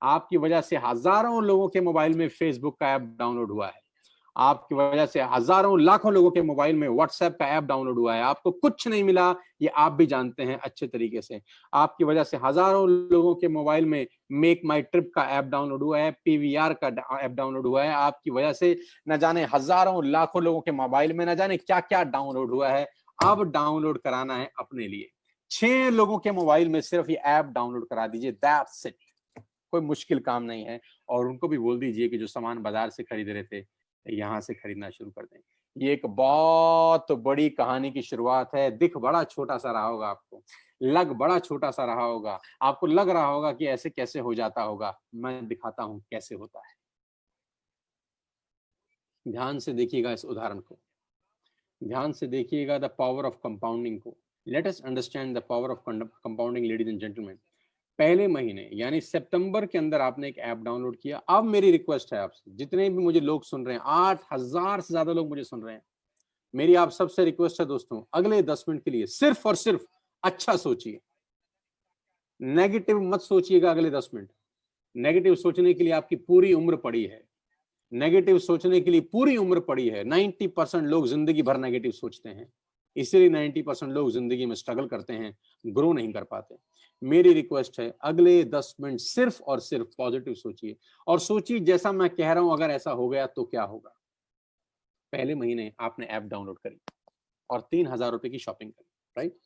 आपकी वजह से हजारों लोगों के मोबाइल में फेसबुक का ऐप डाउनलोड हुआ है, आपकी वजह से हजारों लाखों लोगों के मोबाइल में व्हाट्सएप का ऐप डाउनलोड हुआ है। आपको कुछ नहीं मिला, ये आप भी जानते हैं अच्छे तरीके से। आपकी वजह से हजारों लोगों के मोबाइल में मेक माई ट्रिप का ऐप डाउनलोड हुआ है, पीवीआर का ऐप डाउनलोड हुआ है। आपकी वजह से न जाने हजारों लाखों लोगों के मोबाइल में न जाने क्या क्या डाउनलोड हुआ है। अब डाउनलोड कराना है अपने लिए। 6 लोगों के मोबाइल में सिर्फ ये ऐप डाउनलोड करा दीजिए, दैट्स इट। कोई मुश्किल काम नहीं है। और उनको भी बोल दीजिए कि जो सामान बाजार से खरीद रहे थे, यहाँ से खरीदना शुरू कर दें। ये एक बहुत बड़ी कहानी की शुरुआत है। दिख बड़ा छोटा सा रहा होगा आपको, लग बड़ा छोटा सा रहा होगा, आपको लग रहा होगा कि ऐसे कैसे हो जाता होगा। मैं दिखाता हूं कैसे होता है। ध्यान से देखिएगा इस उदाहरण को, ध्यान से देखिएगा द पावर ऑफ कंपाउंडिंग को। Let us understand the power of compounding, ladies and gentleman. पहले महीने यानी सितंबर के अंदर आपने एक ऐप डाउनलोड किया। अब मेरी रिक्वेस्ट है आपसे, जितने भी मुझे लोग सुन रहे हैं, 8,000 से ज्यादा लोग मुझे सुन रहे हैं, मेरी आप सबसे रिक्वेस्ट है दोस्तों, अगले 10 मिनट के लिए सिर्फ और सिर्फ अच्छा सोचिए, नेगेटिव मत सोचिएगा। अगले 10 मिनट नेगेटिव सोचने के लिए आपकी पूरी उम्र पड़ी है, नेगेटिव सोचने के लिए पूरी उम्र पड़ी है। 90% लोग जिंदगी भर नेगेटिव सोचते हैं, इसीलिए 90% लोग जिंदगी में स्ट्रगल करते हैं, ग्रो नहीं कर पाते। मेरी रिक्वेस्ट है, अगले 10 मिनट सिर्फ और सिर्फ पॉजिटिव सोचिए, और सोचिए जैसा मैं कह रहा हूं अगर ऐसा हो गया तो क्या होगा। पहले महीने आपने ऐप डाउनलोड करी और 3,000 रुपए की शॉपिंग करी, राइट।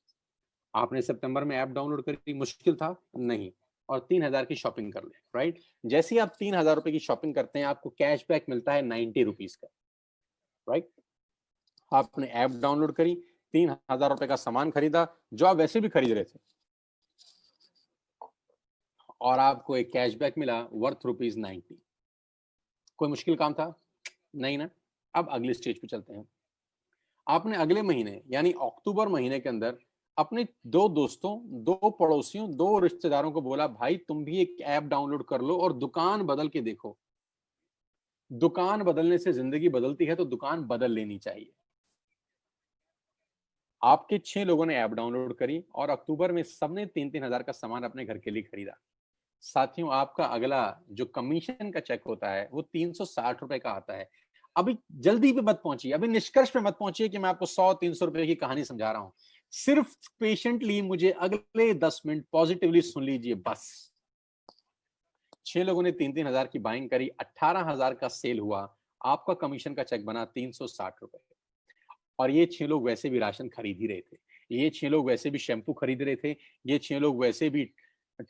आपने सितंबर में ऐप डाउनलोड करी, मुश्किल था नहीं, और 3,000 की शॉपिंग कर ले, राइट। जैसे ही आप 3,000 रुपए की शॉपिंग करते हैं, आपको कैशबैक मिलता है 90 रुपीज का, राइट। आपने ऐप डाउनलोड करी, 3,000 रुपए का सामान खरीदा जो आप वैसे भी खरीद रहे थे, और आपको एक कैशबैक मिला वर्थ ₹90। कोई मुश्किल काम था नहीं ना। अब अगले स्टेज पे चलते हैं। आपने अगले महीने यानी अक्टूबर महीने के अंदर अपने 2 दोस्तों, 2 पड़ोसियों, 2 रिश्तेदारों को बोला, भाई तुम भी एक ऐप डाउनलोड कर लो और दुकान बदल के देखो। दुकान बदलने से जिंदगी बदलती है, तो दुकान बदल लेनी चाहिए। आपके 6 लोगों ने ऐप डाउनलोड करी और अक्टूबर में सबने 3-3 हजार का सामान अपने घर के लिए खरीदा। साथियों, आपका अगला जो कमीशन का चेक होता है वो 360 रुपए का आता है। अभी जल्दी पे मत पहुंचिए, अभी निष्कर्ष पे मत पहुंचिए कि मैं आपको 100-300 रुपए की कहानी समझा रहा हूं। सिर्फ पेशेंटली मुझे अगले 10 मिनट पॉजिटिवली सुन लीजिए बस। 6 लोगों ने 3-3 हजार की बाइंग करी, 18,000 का सेल हुआ, आपका कमीशन का चेक बना 360 रुपए। और ये 6 लोग वैसे भी राशन खरीद ही रहे थे, ये 6 लोग वैसे भी शैम्पू खरीद रहे थे, ये 6 लोग वैसे भी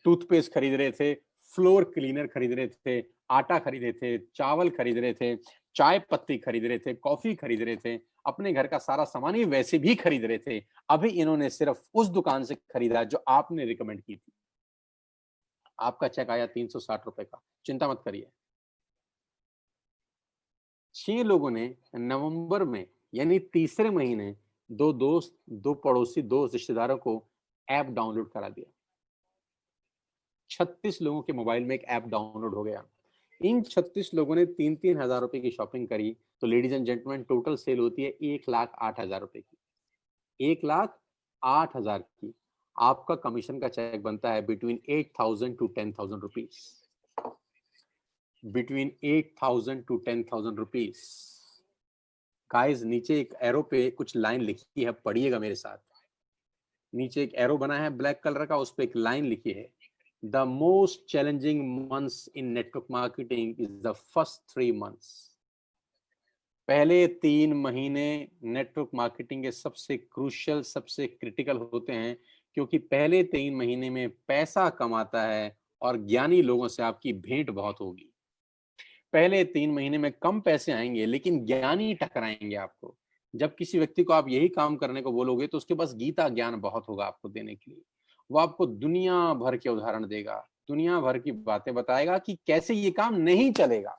टूथपेस्ट खरीद रहे थे, फ्लोर क्लीनर खरीद रहे थे, आटा खरीद रहे थे, चावल खरीद रहे थे, चाय पत्ती खरीद रहे थे, कॉफी खरीद रहे थे, अपने घर का सारा सामान ये वैसे भी खरीद रहे थे। अभी इन्होंने सिर्फ उस दुकान से खरीदा जो आपने रिकमेंड की थी। आपका चेक आया 360 रुपए का। चिंता मत करिए। 6 लोगों ने नवंबर में यानी तीसरे महीने 2 दोस्त, 2 पड़ोसी, 2 रिश्तेदारों को ऐप डाउनलोड करा दिया। 36 लोगों के मोबाइल में एक ऐप डाउनलोड हो गया। इन 36 लोगों ने 3-3 हजार रुपए की शॉपिंग करी, तो ladies and gentleman total sale होती है 1,08,000 रुपए की, 1,08,000 की। आपका कमीशन का चेक बनता है between 8,000 to 10,000 rupees, between 8,000 to 10,000 rupees. Guys, नीचे एक एरो पे कुछ लाइन लिखी है, पढ़िएगा मेरे साथ। नीचे एक एरो बना है ब्लैक कलर का, उस पर एक लाइन लिखी है, the most challenging months in network marketing is the first 3 months. पहले 3 महीने नेटवर्क मार्केटिंग के सबसे क्रूशियल, सबसे क्रिटिकल होते हैं, क्योंकि पहले 3 महीने में पैसा कमाता है और ज्ञानी लोगों से आपकी भेंट बहुत होगी। पहले 3 महीने में कम पैसे आएंगे, लेकिन ज्ञानी टकराएंगे आपको। जब किसी व्यक्ति को आप यही काम करने को बोलोगे, तो उसके पास गीता ज्ञान बहुत होगा आपको देने के लिए। वो आपको दुनिया भर के उदाहरण देगा, दुनिया भर की बातें बताएगा कि कैसे ये काम नहीं चलेगा।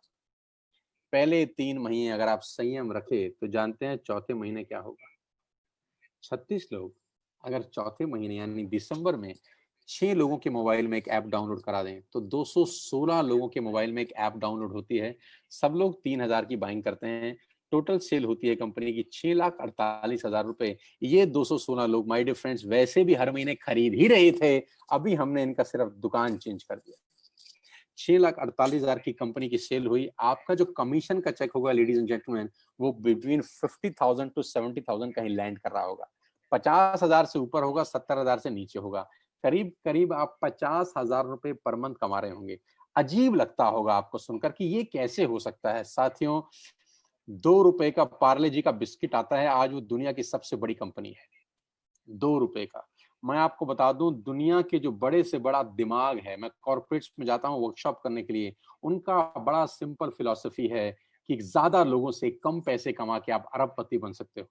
पहले 3 महीने अगर आप संयम रखे, तो जानते हैं चौथे महीने क्या होगा। 36 लोग अगर चौथे महीने यानी दिसंबर में 6 लोगों के मोबाइल में एक ऐप डाउनलोड करा दें, तो 216 लोगों के मोबाइल में एक ऐप डाउनलोड होती है। सब लोग 3,000 की बाइंग करते हैं। टोटल सेल होती है कंपनी की 6,48,000 रुपए। ये 216 लोग, माय डियर फ्रेंड्स, वैसे भी हर महीने खरीद ही रहे थे, अभी हमने इनका सिर्फ दुकान चेंज कर दिया। 6,48,000 की कंपनी की सेल हुई, आपका जो कमीशन का चेक होगा लेडीज एंड जेंटलमैन, वो बिटवीन 50,000 टू 70,000 कहीं लैंड कर रहा होगा। 50,000 से ऊपर होगा, 70,000 से नीचे होगा। करीब करीब आप 50,000 रुपए पर मंथ कमा रहे होंगे। अजीब लगता होगा आपको सुनकर कि ये कैसे हो सकता है। साथियों, 2 रुपए का पार्ले जी का बिस्किट आता है, आज वो दुनिया की सबसे बड़ी कंपनी है। 2 रुपए का। मैं आपको बता दूं, दुनिया के जो बड़े से बड़ा दिमाग है, मैं कॉर्पोरेट्स में जाता हूं वर्कशॉप करने के लिए, उनका बड़ा सिंपल फिलॉसफी है कि ज्यादा लोगों से कम पैसे कमा के आप अरबपति बन सकते हो।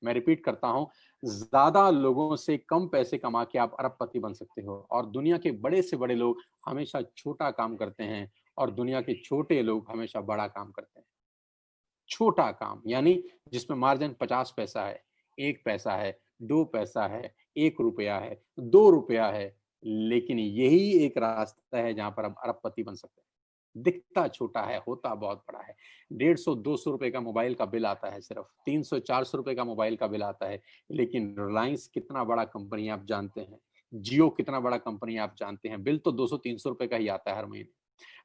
मैं रिपीट करता हूं, ज्यादा लोगों से कम पैसे कमा के आप अरबपति बन सकते हो। और दुनिया के बड़े से बड़े लोग हमेशा छोटा काम करते हैं और दुनिया के छोटे लोग हमेशा बड़ा काम करते हैं। छोटा काम यानी जिसमें मार्जिन 50 पैसा है, 1 पैसा है, 2 पैसा है, 1 रुपया है, 2 रुपया है, लेकिन यही एक रास्ता है जहां पर आप अरबपति बन सकते हैं। दिखता छोटा है, होता बहुत बड़ा है। 150-200 रुपए का मोबाइल का बिल आता है, सिर्फ 300-400 रुपए का मोबाइल का बिल आता है, लेकिन रिलायंस कितना बड़ा कंपनी आप जानते हैं, जियो कितना बड़ा कंपनी आप जानते हैं, बिल तो 200-300 रुपए का ही आता है हर महीने।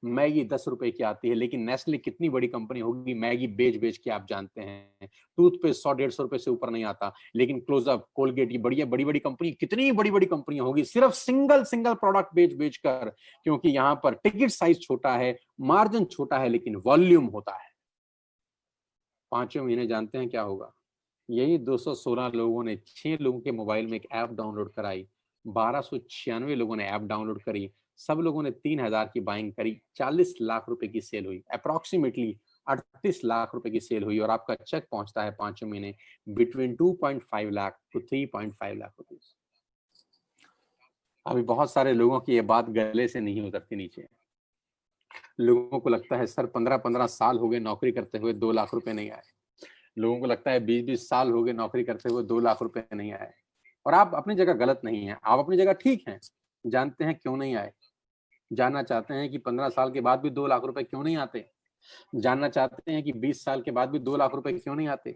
मैगी 10 रुपए की आती है, लेकिन नेस्ले कितनी बड़ी कंपनी होगी, मैगी बेच बेच के आप जानते हैं। टूथपेस्ट 100-150 रुपए से ऊपर नहीं आता, लेकिन क्लोजअप, कोलगेट, ये बढ़िया बड़ी बड़ी कंपनी, कितनी बड़ी बड़ी कंपनियां होगी सिर्फ सिंगल सिंगल प्रोडक्ट बेच बेच कर, क्योंकि यहां पर टिकट साइज छोटा है, मार्जिन छोटा है, लेकिन वॉल्यूम होता है। 5वें महीने जानते हैं क्या होगा? यही 216 लोगों ने 6 लोगों के मोबाइल में एक ऐप डाउनलोड कराई, 1296 लोगों ने ऐप डाउनलोड करी, सब लोगों ने 3,000 की बाइंग करी, 40 लाख रुपए की सेल हुई, अप्रोक्सीमेटली 38 लाख रुपए की सेल हुई, और आपका चेक पहुंचता है 5वें महीने between 2.5 lakh to 3.5 lakh rupees. अभी बहुत सारे लोगों की ये बात गले से नहीं उतरती नीचे। लोगों को लगता है सर 15-15 साल हो गए नौकरी करते हुए, 2 लाख रुपए नहीं आए। लोगों को लगता है 20-20 साल हो गए नौकरी करते हुए, 2 लाख रुपए नहीं आए। और आप अपनी जगह गलत नहीं है, आप अपनी जगह ठीक हैं। जानते हैं क्यों नहीं आए? जानना चाहते हैं कि 15 साल के बाद भी 2 लाख रुपए क्यों नहीं आते? जानना चाहते हैं कि 20 साल के बाद भी 2 लाख रुपए क्यों नहीं आते?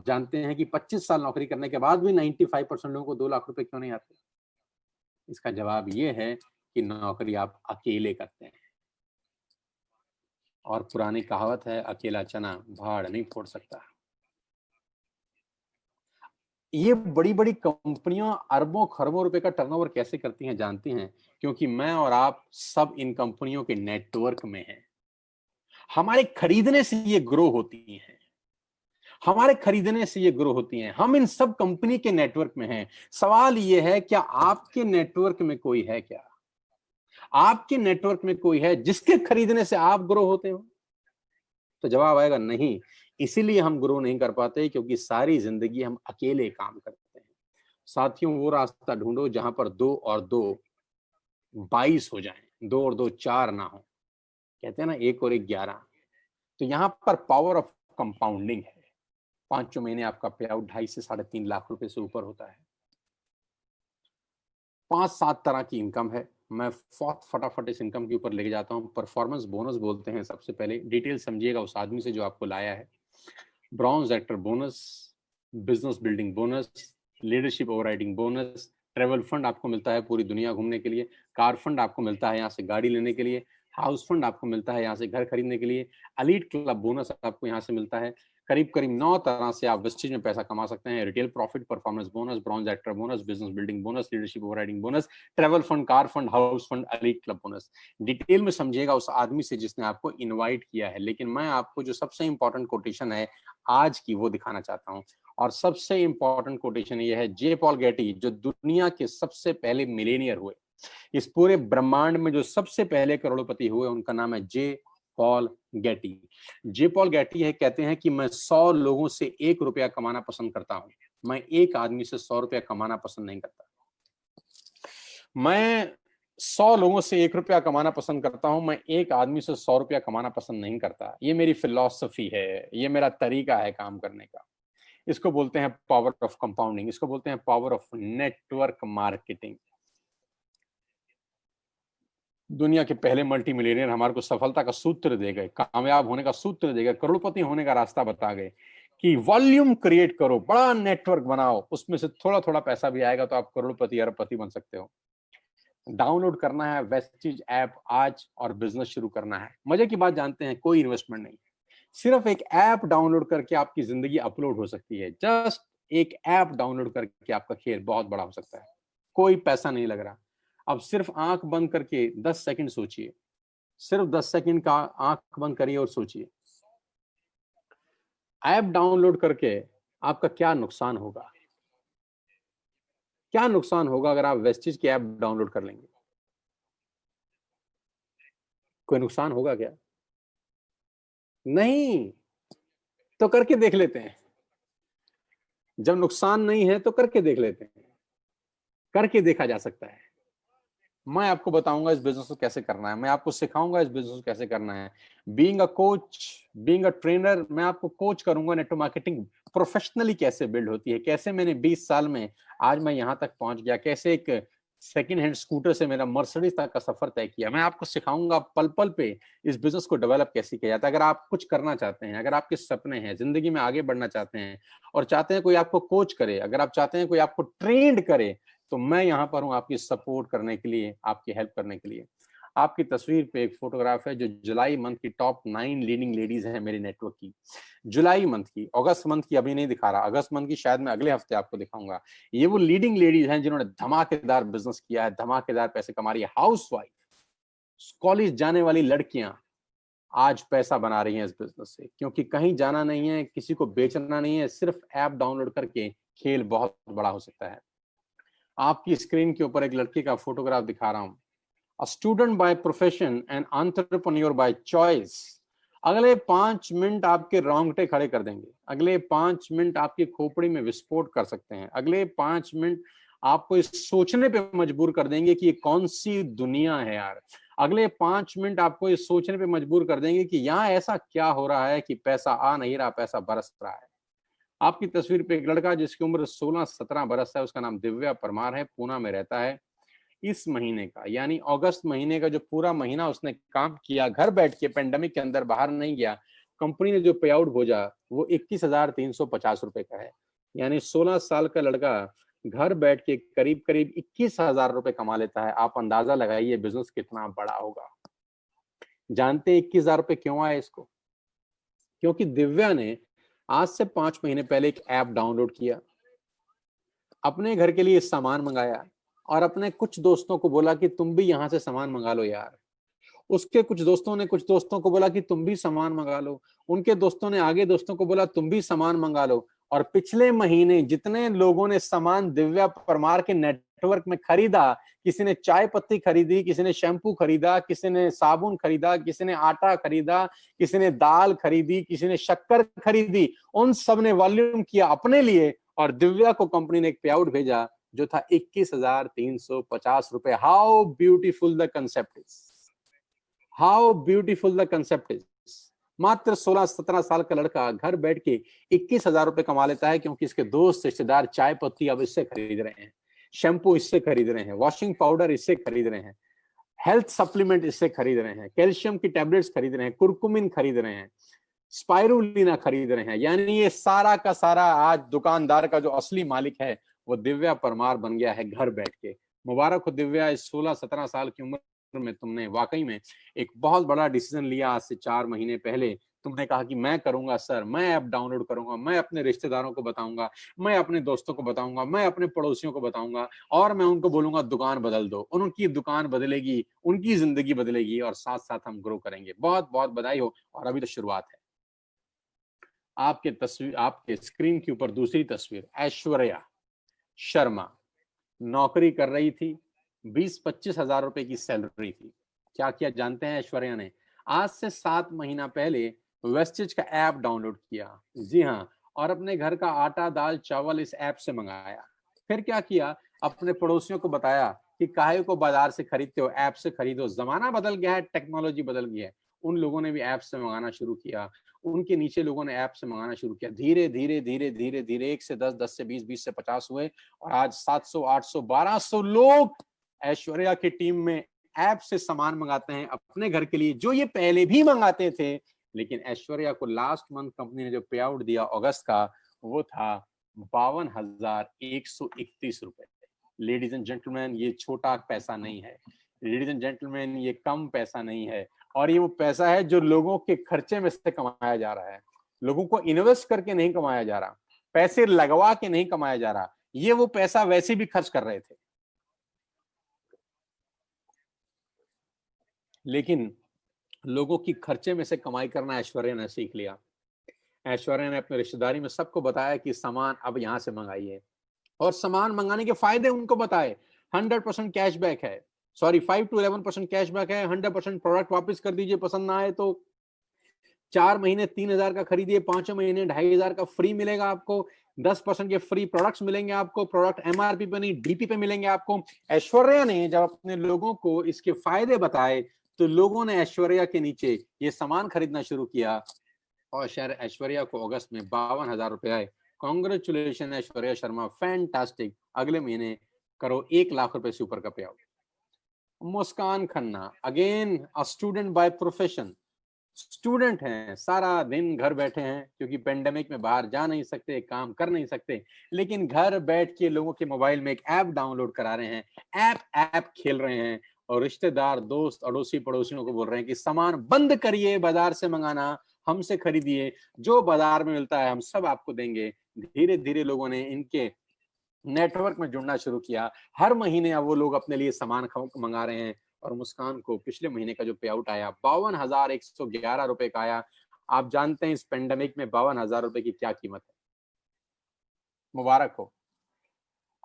जानते हैं कि 25 साल नौकरी करने के बाद भी 95% लोगों को 2 लाख रुपए क्यों नहीं आते? इसका जवाब ये है कि नौकरी आप अकेले करते हैं। और पुरानी कहावत है, अकेला चना भाड़ नहीं फोड़ सकता। ये बड़ी बड़ी कंपनियां अरबों खरबों रुपए का टर्नओवर कैसे करती हैं जानती हैं? क्योंकि मैं और आप सब इन कंपनियों के नेटवर्क में हैं। हमारे खरीदने से ये ग्रो होती हैं, हमारे खरीदने से ये ग्रो होती हैं। हम इन सब कंपनी के नेटवर्क में हैं। सवाल ये है, क्या आपके नेटवर्क में कोई है? क्या आपके नेटवर्क में कोई है जिसके खरीदने से आप ग्रो होते हो? तो जवाब आएगा नहीं। इसीलिए हम ग्रो नहीं कर पाते, क्योंकि सारी जिंदगी हम अकेले काम करते हैं। साथियों, वो रास्ता ढूंढो जहां पर 2 और 2 22 हो जाएं, 2 और 2 4 ना हो। कहते हैं ना 1 और 1 11। तो यहाँ पर पावर ऑफ कंपाउंडिंग है। 5वें महीने आपका पे आउट 2.5 से 3.5 लाख रुपए से ऊपर होता है। 5-7 तरह की इनकम है। मैं फटाफट इस इनकम के ऊपर लेके जाता हूँ। परफॉर्मेंस बोनस बोलते हैं सबसे पहले, डिटेल समझिएगा उस आदमी से जो आपको लाया है। Bronze actor bonus, business building bonus, leadership overriding bonus, travel fund आपको मिलता है पूरी दुनिया घूमने के लिए, कार फंड आपको मिलता है यहाँ से गाड़ी लेने के लिए, हाउस फंड आपको मिलता है यहाँ से घर खरीदने के लिए, एलीट क्लब बोनस आपको यहाँ से मिलता है। करीब करीब 9 तरह से आप वेस्टेज में पैसा कमा सकते हैं। Retail profit, performance bonus, bronze actor bonus, business building bonus, leadership overriding bonus, travel fund, car fund, house fund, elite club bonus. Detail में समझिएगा उस आदमी से जिसने आपको इनवाइट किया है। लेकिन मैं आपको जो सबसे इंपॉर्टेंट कोटेशन है आज की वो दिखाना चाहता हूँ। और सबसे इंपॉर्टेंट कोटेशन ये है, जे पॉल गेटी, जो दुनिया के सबसे पहले मिलेनियर हुए, इस पूरे ब्रह्मांड में जो सबसे पहले करोड़पति हुए, उनका नाम है जे पॉल गेटी। जे पॉल गेटी है, कहते हैं कि मैं 100 लोगों से 1 रुपया कमाना पसंद करता हूं, मैं एक आदमी से 100 रुपया कमाना पसंद नहीं करता। मैं 100 लोगों से 1 रुपया कमाना पसंद करता हूं, मैं एक आदमी से 100 रुपया कमाना पसंद नहीं करता। ये मेरी फिलॉसफी है, ये मेरा तरीका है काम करने का। इसको बोलते हैं पावर ऑफ कंपाउंडिंग, इसको बोलते हैं पावर ऑफ नेटवर्क मार्केटिंग। दुनिया के पहले मल्टी मिलियनियर हमारे को सफलता का सूत्र दे गए, कामयाब होने का सूत्र दे गए, करोड़पति होने का रास्ता बता गए कि वॉल्यूम क्रिएट करो, बड़ा नेटवर्क बनाओ, उसमें से थोड़ा थोड़ा पैसा भी आएगा तो आप करोड़पति अरबपति बन सकते हो। डाउनलोड करना है वेस्टिज ऐप आज और बिजनेस शुरू करना है। मजे की बात जानते हैं, कोई इन्वेस्टमेंट नहीं, सिर्फ एक ऐप डाउनलोड करके आपकी जिंदगी अपलोड हो सकती है। जस्ट एक ऐप डाउनलोड करके आपका खेल बहुत बड़ा हो सकता है। कोई पैसा नहीं लग रहा। अब सिर्फ आंख बंद करके 10 सेकंड सोचिए, सिर्फ 10 सेकंड का आंख बंद करिए और सोचिए, ऐप डाउनलोड करके आपका क्या नुकसान होगा? क्या नुकसान होगा अगर आप वेस्टिज की ऐप डाउनलोड कर लेंगे? कोई नुकसान होगा क्या? नहीं। तो करके देख लेते हैं। जब नुकसान नहीं है तो करके देख लेते हैं। करके देखा जा सकता है। मैं आपको बताऊंगा इस बिजनेस को कैसे करना है, मैं आपको सिखाऊंगा इस बिजनेस को कैसे करना है। Being a coach, being a trainer, मैं आपको कोच करूंगा नेटवर्क मार्केटिंग प्रोफेशनली कैसे बिल्ड होती है, कैसे मैंने 20 साल में आज मैं यहां तक पहुंच गया, कैसे एक सेकंड हैंड स्कूटर से मेरा मर्सिडीज तक का सफर तय किया। मैं आपको सिखाऊंगा पल पल पे इस बिजनेस को डेवलप कैसे किया जाता है। अगर आप कुछ करना चाहते हैं, अगर आपके सपने हैं, जिंदगी में आगे बढ़ना चाहते हैं और चाहते हैं कोई आपको कोच करे, अगर आप चाहते हैं कोई आपको ट्रेंड करे, तो मैं यहाँ पर हूँ आपकी सपोर्ट करने के लिए, आपकी हेल्प करने के लिए। आपकी तस्वीर पे एक फोटोग्राफ है जो जुलाई मंथ की टॉप 9 लीडिंग लेडीज हैं मेरे नेटवर्क की। जुलाई मंथ की, अगस्त मंथ की अभी नहीं दिखा रहा, अगस्त मंथ की शायद मैं अगले हफ्ते आपको दिखाऊंगा। ये वो लीडिंग लेडीज हैं जिन्होंने धमाकेदार बिजनेस किया है, धमाकेदार पैसे कमा रही है। हाउस वाइफ, कॉलेज जाने वाली लड़कियां आज पैसा बना रही हैं इस बिजनेस से, क्योंकि कहीं जाना नहीं है, किसी को बेचना नहीं है, सिर्फ ऐप डाउनलोड करके खेल बहुत बड़ा हो सकता है। आपकी स्क्रीन के ऊपर एक लड़की का फोटोग्राफ दिखा रहा हूं। A student by profession and entrepreneur by choice. अगले 5 मिनट आपके रोंगटे खड़े कर देंगे, अगले 5 मिनट आपकी खोपड़ी में विस्फोट कर सकते हैं, अगले 5 मिनट आपको इस सोचने पे मजबूर कर देंगे कि ये कौन सी दुनिया है यार। अगले 5 मिनट आपको इस सोचने पे मजबूर कर देंगे कि यहाँ ऐसा क्या हो रहा है कि पैसा आ नहीं रहा, पैसा बरस रहा है। आपकी तस्वीर पे एक लड़का जिसकी उम्र 16-17 बरस है, उसका नाम दिव्या परमार है, पूना में रहता है। इस महीने का यानी अगस्त महीने का जो पूरा महीना उसने काम किया घर बैठ के, पेंडेमिक के अंदर बाहर नहीं गया, कंपनी ने जो पे आउट भेजा वो 21,350 रुपए का है। यानी 16 साल का लड़का घर बैठ के करीब करीब 21,000 रुपए कमा लेता है। आप अंदाजा लगाइए बिजनेस कितना बड़ा होगा। जानते 21,000 रुपए क्यों आए इसको? क्योंकि दिव्या ने आज से 5 महीने पहले एक ऐप डाउनलोड किया, अपने घर के लिए सामान मंगाया और अपने कुछ दोस्तों को बोला कि तुम भी यहां से सामान मंगा लो यार। उसके कुछ दोस्तों ने कुछ दोस्तों को बोला कि तुम भी सामान मंगा लो, उनके दोस्तों ने आगे दोस्तों को बोला तुम भी सामान मंगा लो। और पिछले महीने जितने लोगों ने सामान दिव्या परमार के नेटवर्क में खरीदा, किसी ने चाय पत्ती खरीदी, किसी ने शैम्पू खरीदा, किसी ने साबुन खरीदा, किसी ने आटा खरीदा, किसी ने दाल खरीदी, किसी ने शक्कर खरीदी, उन सब ने वॉल्यूम किया अपने लिए और दिव्या को कंपनी ने एक पे आउट भेजा जो था 21,350 रुपए। How beautiful the concept is, how beautiful the concept is. मात्र 16-17 साल का लड़का घर बैठ के 21,000 रुपए कमा लेता है, क्योंकि इसके दोस्त रिश्तेदार चाय पत्ती अब इससे खरीद रहे हैं, शैम्पू इससे खरीद रहे हैं, वॉशिंग पाउडर इससे खरीद रहे हैं, हेल्थ सप्लीमेंट इससे खरीद रहे हैं, कैल्शियम की टैबलेट्स खरीद रहे हैं, कुरकुमिन खरीद रहे हैं, स्पाइरुलिना खरीद रहे हैं। यानी ये सारा का सारा आज दुकानदार का जो असली मालिक है वो दिव्या परमार बन गया है घर बैठ के। मुबारक हो दिव्या, इस 16-17 साल की उम्र में तुमने वाकई में एक बहुत बड़ा डिसीजन लिया। आज से 4 महीने पहले तुमने कहा कि मैं करूंगा सर, मैं ऐप डाउनलोड करूंगा, मैं अपने रिश्तेदारों को बताऊंगा, मैं अपने दोस्तों को बताऊंगा, मैं अपने पड़ोसियों को बताऊंगा और मैं उनको बोलूंगा दुकान बदल दो। उनकी दुकान बदलेगी, उनकी जिंदगी बदलेगी और साथ साथ हम ग्रो करेंगे। बहुत बहुत बधाई हो। और अभी तो शुरुआत है। आपके तस्वीर, आपके स्क्रीन के ऊपर दूसरी तस्वीर, ऐश्वर्या शर्मा नौकरी कर रही थी, 20-25 हजार रुपए की सैलरी थी। क्या किया जानते हैं ऐश्वर्या ने? आज से 7 महीना पहले वेस्टेज का ऐप डाउनलोड किया, जी हाँ, और अपने घर का आटा दाल चावल इस ऐप से मंगाया। फिर क्या किया, अपने पड़ोसियों को बताया कि काहे को बाजार से खरीदते हो, ऐप से खरीदो, जमाना बदल गया है, टेक्नोलॉजी बदल गई है। उन लोगों ने भी ऐप से मंगाना शुरू किया, उनके नीचे लोगों ने ऐप से मंगाना शुरू किया। धीरे धीरे धीरे धीरे धीरे 1 से 10, 10 से 20, 20 से 50 हुए और आज 700, 800, 1200 लोग ऐश्वर्या की टीम में ऐप से सामान मंगाते हैं अपने घर के लिए, जो ये पहले भी मंगाते थे। लेकिन ऐश्वर्या को लास्ट मंथ कंपनी ने जो पे आउट दिया अगस्त का, वो था 52,131 रुपए। लेडीज एंड जेंटलमैन, ये छोटा पैसा नहीं है। लेडीज एंड जेंटलमैन, ये कम पैसा नहीं है, और ये वो पैसा है जो लोगों के खर्चे में से कमाया जा रहा है। लोगों को इन्वेस्ट करके नहीं कमाया जा रहा, पैसे लगवा के नहीं कमाया जा रहा, ये वो पैसा वैसे भी खर्च कर रहे थे। लेकिन लोगों की खर्चे में से कमाई करना ऐश्वर्या ने सीख लिया। ऐश्वर्या ने अपने रिश्तेदारी में सबको बताया कि सामान अब यहां से मंगाइए, और सामान मंगाने के फायदे उनको बताए। 100% कैशबैक है, सॉरी 5 to 11% कैशबैक है। 100% प्रोडक्ट वापस कर दीजिए, पसंद ना आए तो 4 महीने 3,000 का खरीदिए, 5 महीने 2,500 का फ्री मिलेगा आपको। 10% के फ्री प्रोडक्ट्स मिलेंगे आपको, प्रोडक्ट एमआरपी पे नहीं डीपी पे मिलेंगे आपको। ऐश्वर्या ने जब अपने लोगों को इसके फायदे बताए तो लोगों ने ऐश्वर्या के नीचे ये सामान खरीदना शुरू किया, और शायद ऐश्वर्या को अगस्त में 52,000 रुपए आए। Congratulation Aishwarya Sharma, fantastic. अगले महीने करो 1 लाख रुपए से ऊपर का पे out. Muskan Khanna, again a student by profession, student हैं, सारा दिन घर बैठे हैं क्योंकि पेंडेमिक में बाहर जा नहीं सकते, काम कर नहीं सकते, लेकिन घर बैठ के लोगों के मोबाइल में एक ऐप डाउनलोड करा रहे हैं, ऐप खेल रहे हैं, और रिश्तेदार दोस्त अड़ोसी पड़ोसियों को बोल रहे हैं कि सामान बंद करिए, बाजार से मंगाना, हमसे खरीदिए, जो बाजार में मिलता है हम सब आपको देंगे। धीरे धीरे लोगों ने इनके नेटवर्क में जुड़ना शुरू किया। हर महीने अब वो लोग अपने लिए सामान मंगा रहे हैं, और मुस्कान को पिछले महीने का जो पे आउट आया 52,111 रुपए का आया। आप जानते हैं इस पेंडेमिक में 52,000 रुपए की क्या कीमत है। मुबारक हो।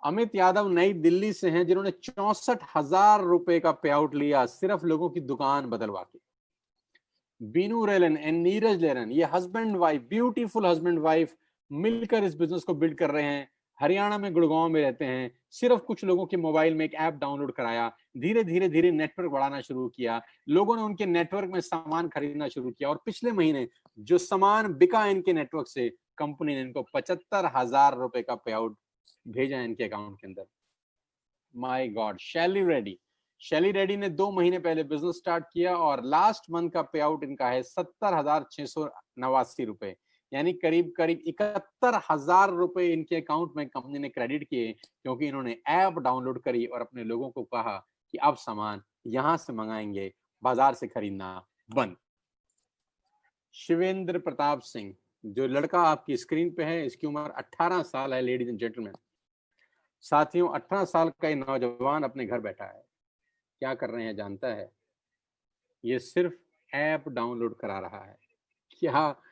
अमित यादव नई दिल्ली से हैं, जिन्होंने 64,000 रुपए का पे आउट लिया सिर्फ लोगों की दुकान बदलवा के। Binu Rylan and Neeraj learn, ये husband wife, beautiful husband wife मिलकर इस बिजनेस को बिल्ड कर रहे हैं। हरियाणा में गुड़गांव में रहते हैं, सिर्फ कुछ लोगों के मोबाइल में एक ऐप डाउनलोड कराया, धीरे धीरे धीरे नेटवर्क बढ़ाना शुरू किया, लोगों ने उनके नेटवर्क में सामान खरीदना शुरू किया, और पिछले महीने जो सामान बिका इनके नेटवर्क से, कंपनी ने इनको 75,000 रुपए का पे आउट भेजा इनके अकाउंट के अंदर। My God. शैली रेड्डी ने 2 महीने पहले बिजनेस स्टार्ट किया, और लास्ट मंथ का पे आउट इनका है 70,689 रुपए, यानी करीब करीब 71,000 रुपए इनके अकाउंट में कंपनी ने क्रेडिट किए, क्योंकि इन्होंने ऐप डाउनलोड करी और अपने लोगों को कहा कि अब सामान यहां से मंगाएंगे, बाजार से खरीदना बंद। शिवेंद्र प्रताप सिंह, जो लड़का आपकी स्क्रीन पे है, इसकी उम्र 18 साल है लेडीज एंड जेंटलमैन। साथियों, 18 साल का ये नौजवान अपने घर बैठा है, क्या कर रहे हैं जानता है? ये सिर्फ ऐप डाउनलोड करा रहा है। क्या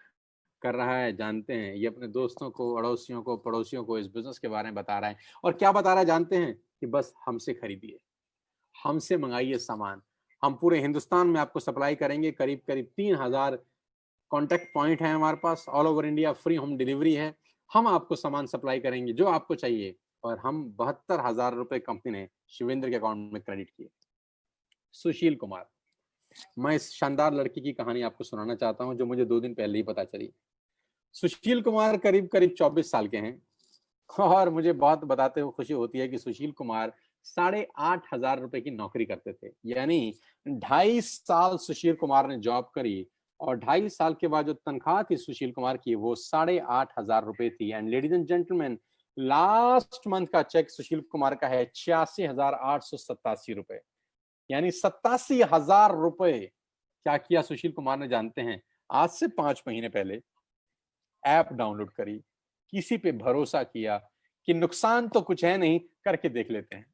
कर रहा है जानते हैं? ये अपने दोस्तों को, अड़ोसियों को, पड़ोसियों को इस बिजनेस के बारे में बता रहा है, और क्या बता रहा है जानते हैं? कि बस हमसे खरीदिए, हमसे मंगाइए सामान, हम पूरे हिंदुस्तान में आपको सप्लाई करेंगे। करीब करीब 3,000 कॉन्टेक्ट पॉइंट है हमारे पास, all over India free home delivery है। हम आपको सामान सप्लाई करेंगे जो आपको चाहिए, और हम 72,000 रुपए कंपनी ने शिवेंद्र के अकाउंट में क्रेडिट किए। सुशील कुमार, मैं इस शानदार लड़की की कहानी आपको सुनाना चाहता हूं जो मुझे 2 दिन पहले ही पता चली। सुशील कुमार करीब करीब 24 साल के हैं, और मुझे बहुत बताते हुए खुशी होती है कि सुशील कुमार 8,500 रुपए की नौकरी करते थे, यानी 2.5 साल सुशील कुमार ने जॉब करी, और 2.5 साल के बाद जो तनख्वाह थी सुशील कुमार की वो 8,500 रुपए थी। And ladies and gentleman, last month का चेक सुशील कुमार का है 86,887 रुपए, यानी 87,000 रुपए। क्या किया सुशील कुमार ने जानते हैं? आज से 5 महीने पहले ऐप डाउनलोड करी, किसी पे भरोसा किया कि नुकसान तो कुछ है नहीं, करके देख लेते हैं,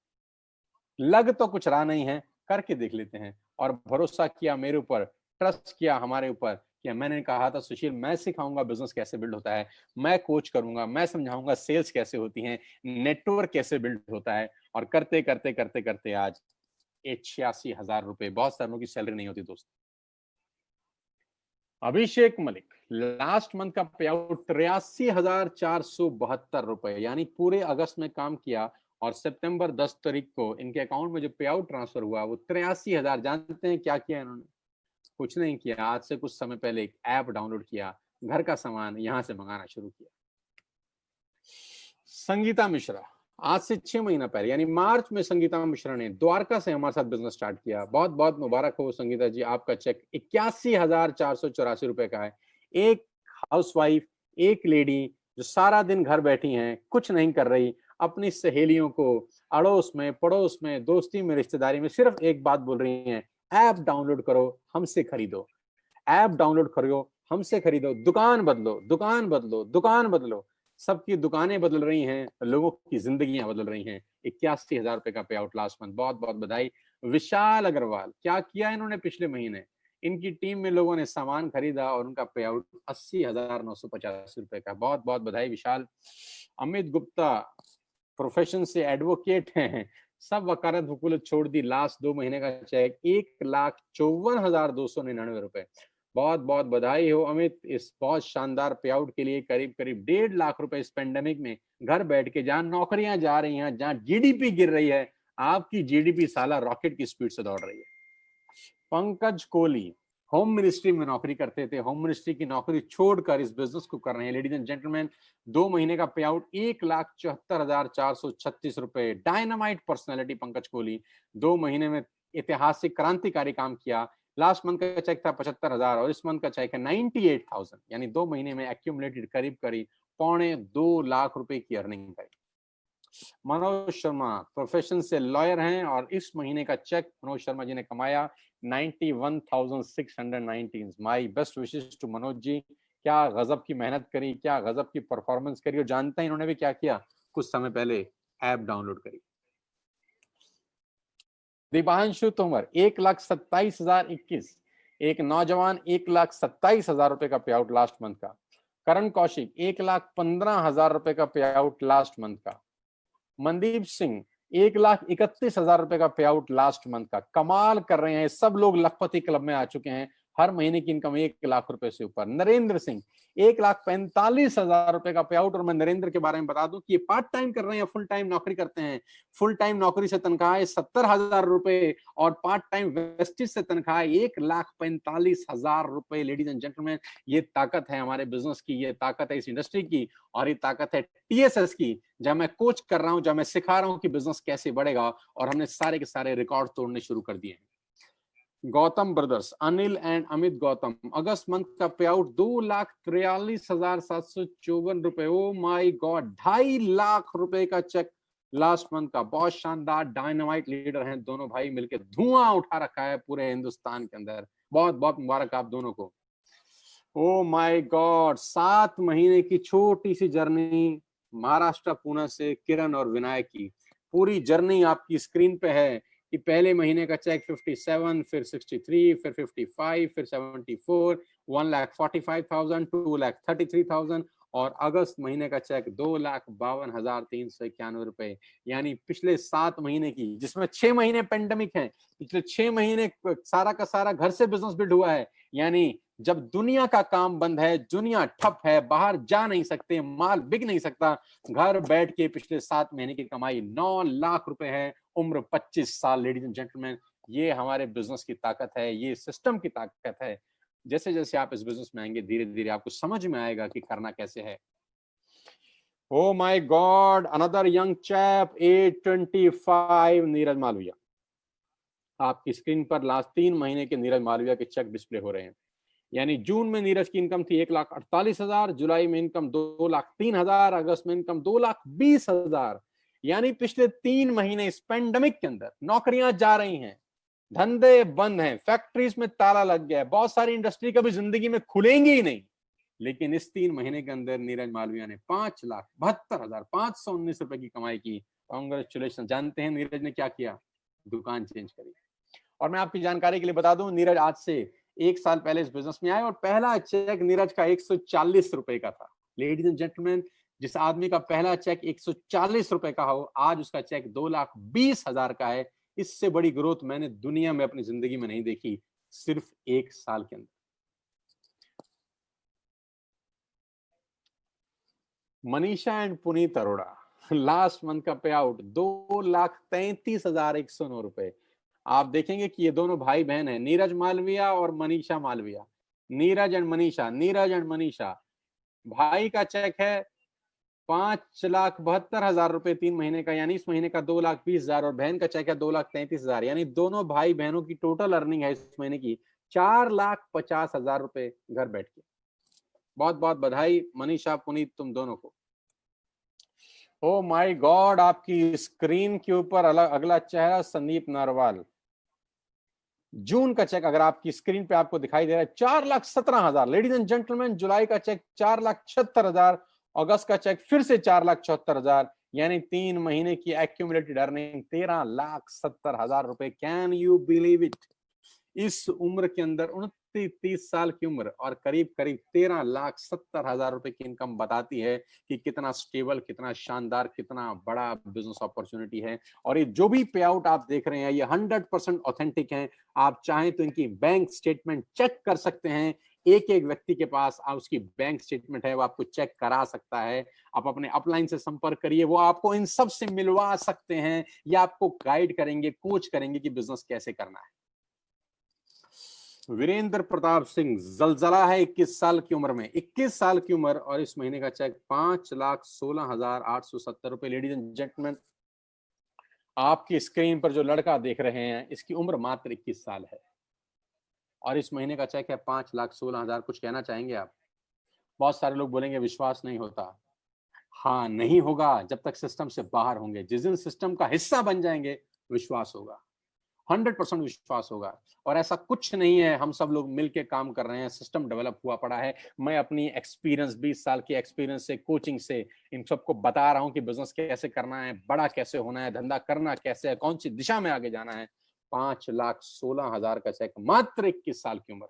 लग तो कुछ रहा नहीं है, करके देख लेते हैं, और भरोसा किया मेरे ऊपर, ट्रस्ट किया हमारे ऊपर, कि मैंने कहा था सुशील मैं सिखाऊंगा बिजनेस कैसे बिल्ड होता है, मैं कोच करूंगा, मैं समझाऊंगा सेल्स कैसे होती है, नेटवर्क कैसे बिल्ड होता है, और करते करते करते करते आज 86,000 रुपए, बहुत सारों की सैलरी नहीं होती दोस्त। अभिषेक मलिक, लास्ट मंथ का पे आउट 83,472 रुपए, यानी पूरे अगस्त में काम किया, और सितंबर 10 तारीख को इनके अकाउंट में जो पे आउट ट्रांसफर हुआ वो 83,000। जानते हैं क्या किया इन्होंने? कुछ नहीं किया, आज से कुछ समय पहले एक ऐप डाउनलोड किया, घर का सामान यहां से मंगाना शुरू किया। संगीता मिश्रा, आज से 6 महीना पहले यानी मार्च में संगीता मिश्रा ने द्वारका से हमारे साथ बिजनेस स्टार्ट किया। बहुत बहुत मुबारक हो संगीता जी, आपका चेक 81,484 रुपए का है। एक हाउसवाइफ, एक लेडी जो सारा दिन घर बैठी हैं, कुछ नहीं कर रही, अपनी सहेलियों को, अड़ोस में, पड़ोस में, दोस्ती में, रिश्तेदारी में सिर्फ एक बात बोल रही हैं, ऐप डाउनलोड करो, हमसे खरीदो। ऐप डाउनलोड करो, हमसे खरीदो, दुकान बदलो, दुकान बदलो, दुकान बदलो। सबकी दुकानें बदल रही हैं, लोगों की जिंदगियां बदल रही हैं। 81,000 रुपए का पे आउट लास्ट मंथ, बहुत बहुत बधाई। विशाल अग्रवाल, क्या किया इन्होंने पिछले महीने? इनकी टीम में लोगों ने सामान खरीदा और उनका पे आउट 80,985 रुपए का, बहुत बहुत बधाई विशाल। अमित गुप्ता प्रोफेशन से एडवोकेट हैं, सब वकालत वकूलत छोड़ दी, लास्ट 2 महीने का चेक 1,54,299 रुपए। बहुत बहुत बधाई हो अमित इस बहुत शानदार पे आउट के लिए। करीब करीब 1.5 लाख रुपए इस पेंडेमिक में घर बैठ के, जहां नौकरियां जा रही हैं, जहां जीडीपी गिर रही है, आपकी जीडीपी साला रॉकेट की स्पीड से दौड़ रही है। पंकज कोहली होम मिनिस्ट्री में नौकरी करते थे, होम मिनिस्ट्री की नौकरी छोड़कर इस बिजनेस को कर रहे हैं। लेडीज एंड जेंटलमैन, 2 महीने का पे आउट 1,74,436 रुपए। डायनामाइट पर्सनैलिटी पंकज कोहली, 2 महीने में ऐतिहासिक क्रांतिकारी काम किया। लास्ट मंथ का चेक था 75,000 और इस मंथ का चेक है 98,000, यानी 2 महीने में एक्यूमुलेटेड करीब करीब 2.25 लाख रुपए की अर्निंग करी। मनोज शर्मा प्रोफेशन से लॉयर हैं और इस महीने का चेक मनोज शर्मा जी ने कमाया 91,619। My best wishes to Manoj ji. क्या गजब की मेहनत करी, क्या गजब की परफॉर्मेंस करी, और जानते हैं इन्होंने भी क्या किया, कुछ समय पहले ऐप डाउनलोड करी। दिव्यांशु तोमर 1,27,021, एक नौजवान 1,27,000 रुपए का पे आउट लास्ट मंथ का। करण कौशिक 1,15,000 रुपए का पे आउट लास्ट मंथ का। मनदीप सिंह 1,31,000 रुपए का पे आउट लास्ट मंथ का। कमाल कर रहे हैं, सब लोग लखपति क्लब में आ चुके हैं, हर महीने की इनकम 1 लाख रुपए से ऊपर। नरेंद्र सिंह 1,45,000 रुपए का पे आउट। और मैं नरेंद्र के बारे में बता दूं कि ये पार्ट टाइम कर रहे हैं, फुल टाइम नौकरी करते हैं। फुल टाइम नौकरी से तनख्वाह है 70,000 रुपए और पार्ट टाइम वेस्टिज से तनख्वाह 1,45,000 रुपए। लेडीज एंड जेंटलमैन, ये ताकत है हमारे बिजनेस की, ये ताकत है इस इंडस्ट्री की, और ये ताकत है टीएसएस की, जब मैं कोच कर रहा हूं, जब मैं सिखा रहा हूं कि बिजनेस कैसे बढ़ेगा। और हमने सारे के सारे रिकॉर्ड तोड़ने शुरू कर दिए हैं। Gautam brothers, Anil and Amit Gautam, August month का पे आउट 2,43,754 रुपए। ओ माई गॉड, 2.5 लाख रुपए का चेक लास्ट मंथ का। बहुत शानदार, डायनामाइट लीडर हैं दोनों भाई, मिलकर धुआं उठा रखा है पूरे हिंदुस्तान के अंदर। बहुत बहुत मुबारक आप दोनों को। ओ माय गॉड, 7 महीने की छोटी सी जर्नी महाराष्ट्र पुणे से किरण और विनायक की। पूरी जर्नी आपकी स्क्रीन पे है कि पहले महीने का चेक 57, फिर 63, फिर 55, फिर 74, 1,45,000, 2,33,000 और अगस्त महीने का चेक 2,52,391 रुपए। यानी पिछले 7 महीने की, जिसमें 6 महीने पेंडेमिक है, पिछले 6 महीने सारा का सारा घर से बिजनेस बिल्ड हुआ है। यानी जब दुनिया का काम बंद है, दुनिया ठप है, बाहर जा नहीं सकते, माल बिक नहीं सकता, घर बैठ के पिछले 7 महीने की कमाई 9 लाख रुपए है, उम्र 25 साल। लेडीज एंड जेंटलमैन, ये हमारे बिजनेस की ताकत है, ये सिस्टम की ताकत है। जैसे जैसे आप इस बिजनेस में आएंगे, धीरे धीरे आपको समझ में आएगा कि करना कैसे है। Oh my god, another young chap, 825, Neeraj Malviya. आपकी स्क्रीन पर लास्ट 3 महीने के नीरज मालविया के चेक डिस्प्ले हो रहे हैं। यानी जून में नीरज की इनकम थी 1,48,000, जुलाई में इनकम 2,03,000, अगस्त में इनकम 2,20,000। यानी पिछले 3 महीने इस पेंडेमिक के अंदर नौकरियां जा रही हैं, धंधे बंद हैं, फैक्ट्रीज में ताला लग गया है, बहुत सारी इंडस्ट्री कभी जिंदगी में खुलेंगी ही नहीं। लेकिन इस 3 महीने के अंदर नीरज मालविया ने 5,72,519 रुपए की कमाई की। कांग्रेचुलेशन। जानते हैं नीरज ने क्या किया? दुकान चेंज करी। और मैं आपकी जानकारी के लिए बता दूं, नीरज आज से 1 साल पहले इस बिजनेस में आए और पहला चेक नीरज का 140 रुपए का था। लेडीज एंड जेंटलमैन, जिस आदमी का पहला चेक 140 रुपए का हो, आज उसका चेक 2,20,000 का है। इससे बड़ी ग्रोथ मैंने दुनिया में अपनी जिंदगी में नहीं देखी, सिर्फ 1 साल के अंदर। Manisha and Puneet Arora, last month का पे आउट 2,33,109 रुपए। आप देखेंगे कि ये दोनों भाई बहन हैं, नीरज मालविया और मनीषा मालविया। Neeraj and Manisha, Neeraj and Manisha. भाई का चेक है 5,72,000 रुपए 3 महीने का, यानी इस महीने का 2,20,000, और बहन का चेक है 2,33,000। यानी दोनों भाई बहनों की टोटल अर्निंग है इस महीने की 4,50,000 रुपए घर बैठ के। बहुत बहुत बधाई मनीषा, पुनीत, तुम दोनों को। ओ माय गॉड, आपकी स्क्रीन के ऊपर अगला चेहरा संदीप नारवाल। जून का चेक अगर आपकी स्क्रीन पे आपको दिखाई दे रहा है 4,17,000। लेडीज एंड जेंटलमैन, जुलाई का चेक 4,76,000, अगस्त का चेक फिर से 4,74,000, यानी 3 महीने की एक्यूमुलेटेड अर्निंग 13,70,000 रुपए। Can you believe it? इस उम्र के अंदर 29-30 साल की उम्र और करीब करीब 13,70,000 रुपए की इनकम बताती है कि कितना स्टेबल, कितना शानदार, कितना बड़ा बिजनेस अपॉर्चुनिटी है। और ये जो भी पे आउट आप देख रहे हैं ये 100% ऑथेंटिक है। आप चाहें तो इनकी बैंक स्टेटमेंट चेक कर सकते हैं। एक एक व्यक्ति के पास उसकी बैंक स्टेटमेंट है, वो आपको चेक करा सकता है। आप अपने अपलाइन से संपर्क करिए, वो आपको इन सब से मिलवा सकते हैं या आपको गाइड करेंगे, कोच करेंगे कि बिजनेस कैसे करना है। वीरेंद्र प्रताप सिंह, जलजला है 21 साल की उम्र में, 21 साल की उम्र, और इस महीने का चेक 5,16,870 रुपए। लेडीज एंड जेंटलमैन, आपकी स्क्रीन पर जो लड़का देख रहे हैं इसकी उम्र मात्र 21 साल है और इस महीने का चेक है 5,16,000। कुछ कहना चाहेंगे आप? बहुत सारे लोग बोलेंगे विश्वास नहीं होता। हाँ, नहीं होगा जब तक सिस्टम से बाहर होंगे। जिस दिन सिस्टम का हिस्सा बन जाएंगे विश्वास होगा, 100% विश्वास होगा। और ऐसा कुछ नहीं है, हम सब लोग मिलके काम कर रहे हैं, सिस्टम डेवलप हुआ पड़ा है। मैं अपनी एक्सपीरियंस, 20 साल की एक्सपीरियंस से, कोचिंग से इन सबको बता रहा हूं कि बिजनेस कैसे करना है, बड़ा कैसे होना है, धंधा करना कैसे है, कौन सी दिशा में आगे जाना है। 5,16,000 का चेक, मात्र 21 साल की उम्र।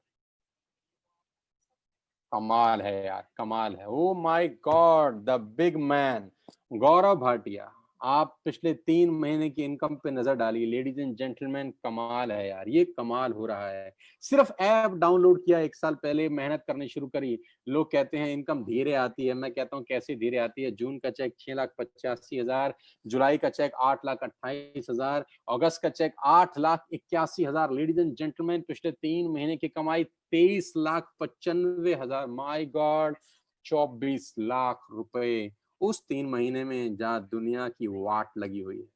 कमाल है यार, कमाल है। Oh my God, the big man Gaurav Bhatia, आप पिछले 3 महीने की इनकम पे नजर डालिए। लेडीज एंड जेंटलमैन, कमाल है यार, ये कमाल हो रहा है। सिर्फ ऐप डाउनलोड किया 1 साल पहले, मेहनत करनी शुरू करी। लोग कहते हैं इनकम धीरे आती है, मैं कहता हूँ कैसे धीरे आती है। जून का चेक 6,85,000, जुलाई का चेक 8,28,000, अगस्त का चेक 8,81,000। लेडीज एंड जेंटलमैन, पिछले 3 महीने की कमाई 23,95,000। माय गॉड, 24 लाख रुपए उस 3 महीने में जहां दुनिया की वाट लगी हुई है।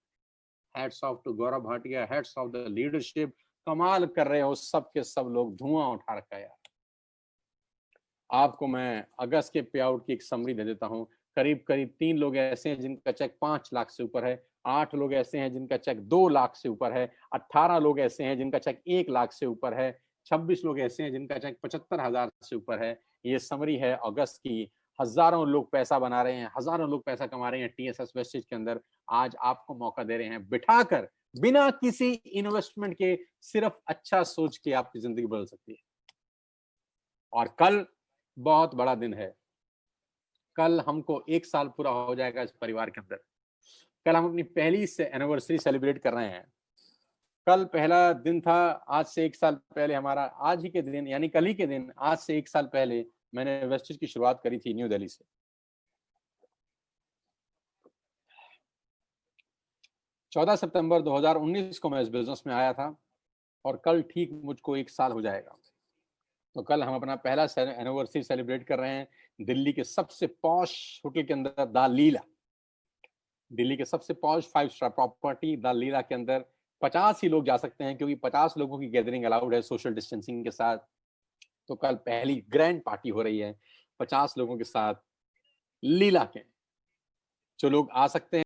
Hats off to Gaurav Bhatia, hats off the leadership. कमाल कर रहे हो सब के सब लोग, धुआं उठा रखा है यार। आपको मैं अगस्त के पे आउट की एक समरी दे देता हूं। करीब करीब 3 लोग ऐसे हैं जिनका चेक 5 लाख से ऊपर है, 8 लोग ऐसे हैं जिनका चेक 2 लाख से ऊपर है, 18 लोग ऐसे हैं जिनका चेक 1 लाख से ऊपर है, 26 लोग ऐसे हैं जिनका चेक 75,000 से ऊपर है। ये समरी है अगस्त की। हजारों लोग पैसा बना रहे हैं, हजारों लोग पैसा कमा रहे हैं टीएसएस वेस्टेज के अंदर। आज आपको मौका दे रहे हैं बिठाकर, बिना किसी इन्वेस्टमेंट के, सिर्फ अच्छा सोच के आपकी जिंदगी बदल सकती है। और कल बहुत बड़ा दिन है। कल हमको 1 साल पूरा हो जाएगा इस परिवार के अंदर। कल हम अपनी पहली से एनिवर्सरी सेलिब्रेट कर रहे हैं। कल पहला दिन था, आज से 1 साल पहले हमारा, आज ही के दिन यानी कल ही के दिन, आज से 1 साल पहले मैंने वेस्टेज की शुरुआत करी थी न्यू दिल्ली से। 14 सितंबर 2019 को मैं इस बिजनेस में आया था और कल ठीक मुझको 1 साल हो जाएगा। तो कल हम अपना पहला एनिवर्सरी सेलिब्रेट कर रहे हैं दिल्ली के सबसे पॉश होटल के अंदर, द लीला। दिल्ली के सबसे पॉश 5 स्टार प्रॉपर्टी द लीला के अंदर 50 ही लोग जा सकते हैं, क्योंकि 50 लोगों की गैदरिंग अलाउड है सोशल डिस्टेंसिंग के साथ। तो कल पहली ग्रैंड पार्टी हो रही है 50 लोगों के साथ लीला के। जो लोग आ सकते हैं